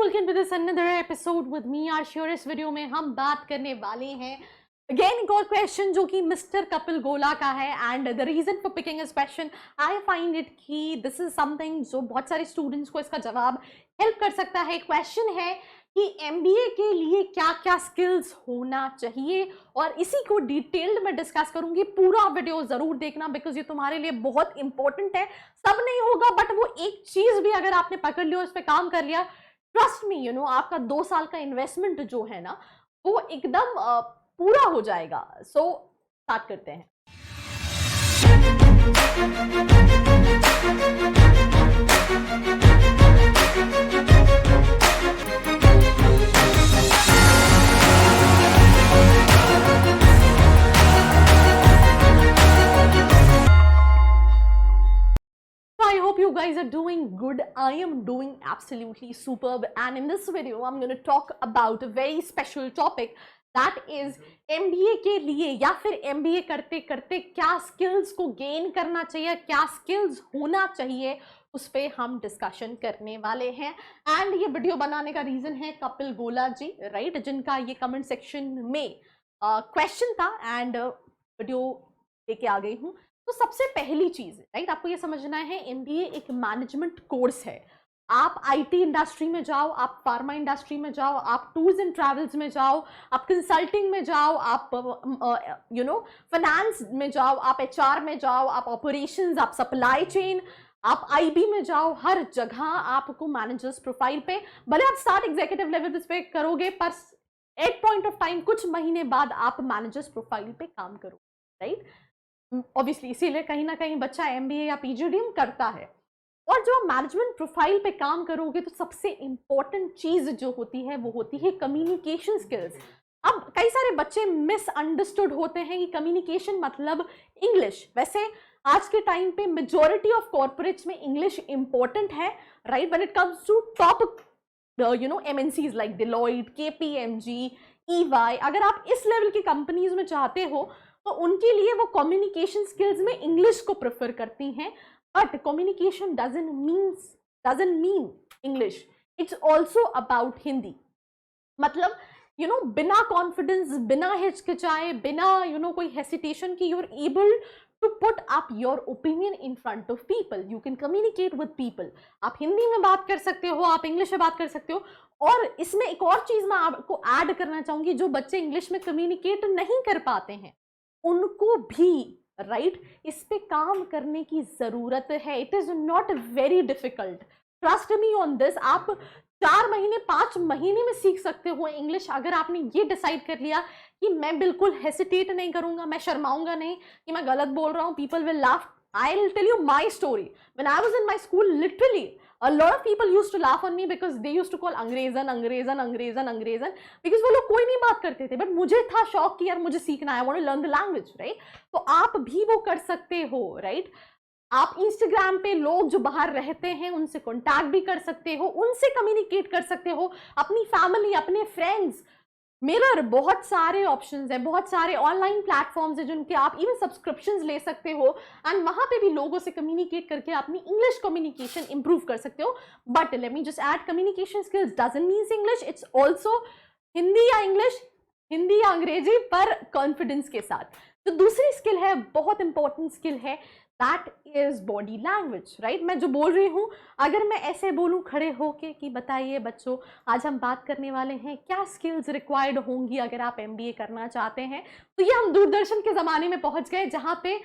welcome to this another episode with me Arshi और इस video में हम बात करने वाले हैं अगेन एक और क्वेश्चन जो कि मिस्टर कपिल गोला का है and the reason for picking this question I find it कि दिस इज समथिंग जो बहुत सारे स्टूडेंट्स को इसका जवाब हेल्प कर सकता है। क्वेश्चन है कि एमबीए के लिए क्या क्या स्किल्स होना चाहिए और इसी को डिटेल्ड में डिस्कस करूंगी। पूरा वीडियो जरूर देखना बिकॉज ये तुम्हारे लिए बहुत इंपॉर्टेंट है। सब नहीं होगा बट वो एक चीज भी अगर आपने पकड़ लिया, उस पर काम कर लिया, ट्रस्ट मी आपका 2 साल का इन्वेस्टमेंट जो है ना वो एकदम पूरा हो जाएगा। सो स्टार्ट करते हैं। I hope you guys are doing good. I am doing absolutely superb, and in this video I'm going to talk about a very special topic that is MBA के लिए या फिर MBA करते करते क्या skills को गेन करना चाहिए, क्या स्किल्स होना चाहिए, उस पर हम डिस्कशन करने वाले हैं। एंड ये वीडियो बनाने का रीजन है कपिल गोला जी, राइट, जिनका ये कमेंट सेक्शन में क्वेश्चन था एंड वीडियो लेके आ गई हूँ। तो सबसे पहली चीज, राइट, आपको ये समझना है एमबीए एक मैनेजमेंट कोर्स है। आप आईटी इंडस्ट्री में जाओ, आप फार्मा इंडस्ट्री में जाओ, आप टूर्स एंड ट्रैवल्स में जाओ, आप कंसल्टिंग में जाओ, आप फाइनेंस में जाओ, आप एचआर में जाओ, आप ऑपरेशंस, आप सप्लाई चेन, आप आईबी में जाओ, हर जगह आपको मैनेजर्स प्रोफाइल पे, भले आप स्टार्ट एग्जीक्यूटिव लेवल पे करोगे पर एट पॉइंट ऑफ टाइम कुछ महीने बाद आप मैनेजर्स प्रोफाइल पे काम करोगे, राइट। ऑब्वियसली इसीलिए कहीं ना कहीं बच्चा एमबीए या पीजीडीएम करता है। और जो मैनेजमेंट प्रोफाइल पे काम करोगे तो सबसे इंपॉर्टेंट चीज जो होती है वो होती है कम्युनिकेशन स्किल्स। अब कई सारे बच्चे मिसअंडरस्टूड होते हैं कि कम्युनिकेशन मतलब इंग्लिश। वैसे आज के टाइम पे मेजॉरिटी ऑफ कॉर्पोरेट्स में इंग्लिश इंपॉर्टेंट है, right, when it comes to top MNCs like Deloitte, KPMG, EY. अगर आप इस लेवल की कंपनीज में चाहते हो तो उनके लिए वो कम्युनिकेशन स्किल्स में इंग्लिश को प्रेफर करती हैं। But communication doesn't mean English, it's also about Hindi. मतलब बिना कॉन्फिडेंस, बिना हिचकिचाए, बिना कोई हेसिटेशन की you are able to put up your opinion in front of people. You can communicate with people. आप हिंदी में बात कर सकते हो, आप इंग्लिश में बात कर सकते हो। और इसमें एक और चीज मैं आपको ऐड करना चाहूंगी, जो बच्चे इंग्लिश में कम्युनिकेट नहीं कर पाते हैं उनको भी, राइट, इस पे काम करने की जरूरत है। It is not very difficult, trust me on this. आप 4 महीने 5 महीने में सीख सकते हो इंग्लिश अगर आपने ये डिसाइड कर लिया कि मैं बिल्कुल हेसिटेट नहीं करूंगा, मैं शर्माऊंगा नहीं कि मैं गलत बोल रहा हूँ, people will laugh. I will tell you my story. When I was in my school, literally a lot of people used to laugh on me because they used to call अंग्रेजन अंग्रेजन अंग्रेजन अंग्रेजन because वो लोग कोई नहीं बात करते थे। But मुझे था शौक कि यार मुझे सीखना है, I want to learn the language, right? तो आप भी वो कर सकते हो, राइट। आप इंस्टाग्राम पे लोग जो बाहर रहते हैं उनसे कॉन्टैक्ट भी कर सकते हो, उनसे कम्युनिकेट कर सकते हो, अपनी फैमिली, अपने फ्रेंड्स। मिरर, बहुत सारे ऑप्शंस हैं, बहुत सारे ऑनलाइन प्लेटफॉर्म्स हैं जिनके आप इवन सब्सक्रिप्शंस ले सकते हो एंड वहां पे भी लोगों से कम्युनिकेट करके अपनी इंग्लिश कम्युनिकेशन इंप्रूव कर सकते हो। But let me just add, communication skills doesn't mean English, it's also Hindi या इंग्लिश, हिंदी या अंग्रेजी, पर कॉन्फिडेंस के साथ। तो दूसरी स्किल है, बहुत इंपॉर्टेंट स्किल है, that is body language, right. मैं जो बोल रही हूँ, अगर मैं ऐसे बोलूँ खड़े होके कि बताइए बच्चों आज हम बात करने वाले हैं क्या स्किल्स रिक्वायर्ड होंगी अगर आप एमबीए करना चाहते हैं, तो ये हम दूरदर्शन के ज़माने में पहुँच गए जहाँ पे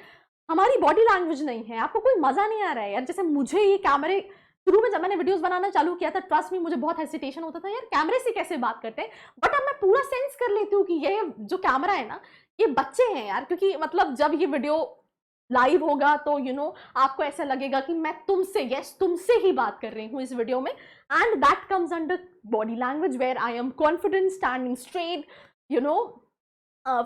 हमारी बॉडी लैंग्वेज नहीं है। आपको कोई मज़ा नहीं आ रहा है यार। जैसे मुझे ये कैमरे, शुरू में जब मैंने वीडियोस बनाना चालू किया था, ट्रस्ट में मुझे बहुत हेसिटेशन होता था यार कैमरे से कैसे बात करते हैं। बट अब मैं पूरा सेंस कर लेती हूँ कि ये जो कैमरा है ना, ये बच्चे हैं यार। क्योंकि मतलब जब ये वीडियो लाइव होगा तो आपको ऐसा लगेगा कि मैं तुमसे ही बात कर रही हूँ इस वीडियो में। And that comes under body language where I am confident, standing straight,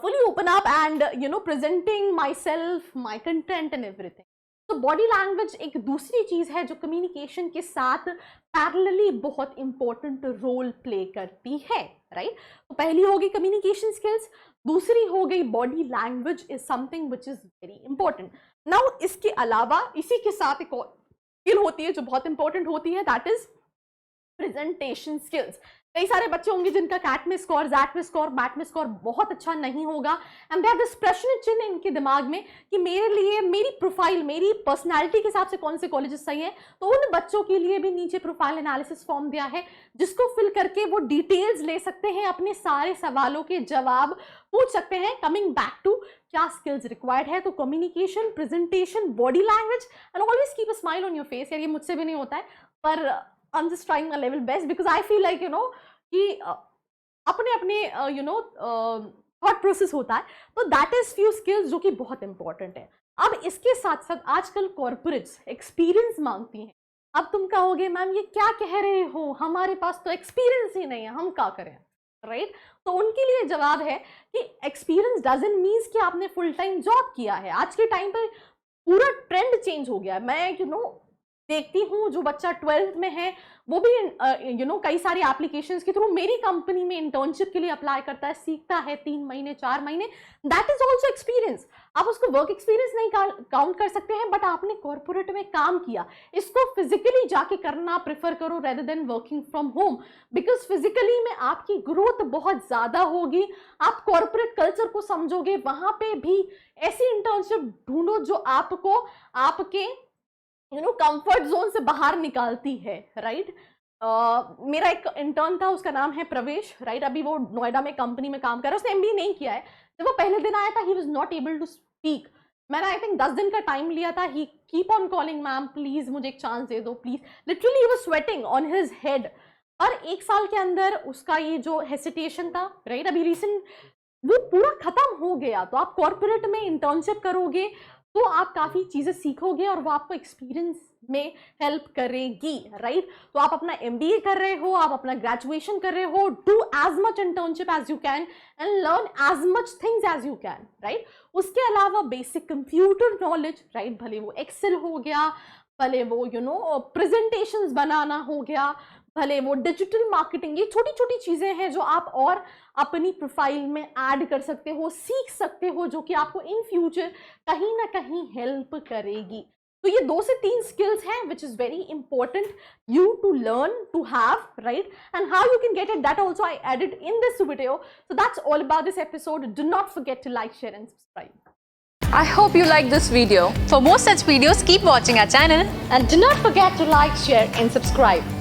fully open up and presenting myself, my content and everything. तो बॉडी लैंग्वेज एक दूसरी चीज है जो कम्युनिकेशन के साथ पैरेलली बहुत इंपॉर्टेंट रोल प्ले करती है, राइट। तो पहली होगी कम्युनिकेशन स्किल्स, दूसरी हो गई body language is something which is very important. Now इसके अलावा इसी के साथ एक और स्किल होती है जो बहुत इंपॉर्टेंट होती है, दैट इज प्रेजेंटेशन स्किल्स। कई सारे बच्चे होंगे जिनका कैट में स्कोर, जैट में स्कोर, मैट में स्कोर बहुत अच्छा नहीं होगा, एंड दे हैव दिस प्रश्न चिन्ह इनके दिमाग में कि मेरे लिए मेरी प्रोफाइल, मेरी पर्सनालिटी के हिसाब से कौन से कॉलेजेस सही है। तो उन बच्चों के लिए भी नीचे प्रोफाइल एनालिसिस फॉर्म दिया है, जिसको फिल करके वो डिटेल्स ले सकते हैं, अपने सारे सवालों के जवाब पूछ सकते हैं। कमिंग बैक टू क्या स्किल्स रिक्वायर्ड है, तो communication, presentation, body language and always keep a smile on your face. यार ये मुझसे भी नहीं होता है, पर I'm just trying my level best because I feel like कि अपने अपने थॉट प्रोसेस होता है। तो दैट इज फ्यू स्किल्स जो कि बहुत इंपॉर्टेंट है। अब इसके साथ साथ आजकल कॉर्पोरेट्स एक्सपीरियंस मांगती हैं। अब तुम कहोगे मैम ये क्या कह रहे हो, हमारे पास तो एक्सपीरियंस ही नहीं है, हम क्या करें, राइट? तो उनके लिए जवाब है कि एक्सपीरियंस डजंट मीन्स कि आपने फुल टाइम जॉब किया है। आज के टाइम पर पूरा ट्रेंड चेंज हो गया है। मैं देखती हूँ जो बच्चा 12th में है वो भी कई सारी एप्लीकेशंस के थ्रू मेरी कंपनी में इंटर्नशिप के लिए अप्लाई करता है, सीखता है 3 महीने 4 महीने, दैट इज ऑल्सो एक्सपीरियंस। आप उसको वर्क एक्सपीरियंस नहीं काउंट कर सकते हैं, बट आपने कॉर्पोरेट में काम किया। इसको फिजिकली जाके करना प्रेफर करो rather than working from home, because physically में आपकी ग्रोथ बहुत ज्यादा होगी। आप कॉर्पोरेट कल्चर को समझोगे, वहां पे भी ऐसी इंटर्नशिप ढूंढो जो आपको आपके कंफर्ट जोन से बाहर निकालती है, राइट? मेरा एक इंटर्न था, उसका नाम है प्रवेश, राइट? अभी वो नोएडा में कंपनी में काम कर रहा है, उसने एमबीए नहीं किया है। जब वो पहले दिन आया था, he was not able to speak. मैंने आई थिंक 10 दिन का टाइम लिया था। He keep on calling, ma'am please मुझे एक चांस दे दो please. Literally he was sweating on his head. और 1 साल के अंदर उसका ये जो हेसिटेशन था, राइट, अभी रिसेंट वो पूरा खत्म हो गया। तो आप कॉर्पोरेट में इंटर्नशिप करोगे तो आप काफी चीजें सीखोगे और वो आपको एक्सपीरियंस में हेल्प करेगी, राइट? तो आप अपना एमबीए कर रहे हो, आप अपना ग्रेजुएशन कर रहे हो, do as much internship as you can and learn as much things as you can, right? उसके अलावा बेसिक कंप्यूटर नॉलेज, राइट, भले वो एक्सेल हो गया, भले वो प्रेजेंटेशंस बनाना हो गया, भले वो डिजिटल मार्केटिंग, ये छोटी छोटी चीजें हैं जो आप और अपनी प्रोफाइल में ऐड कर सकते हो, सीख सकते हो, जो कि आपको इन फ्यूचर कहीं ना कहीं हेल्प करेगी। तो ये 2 से 3 स्किल्स हैं which is very important you to learn to have, right? And how you can get it, that also I added in this video. So that's all about this episode. Do not forget to like, share and subscribe. I hope you liked this video. For more such videos, keep watching our channel. And do not forget to like, share and subscribe.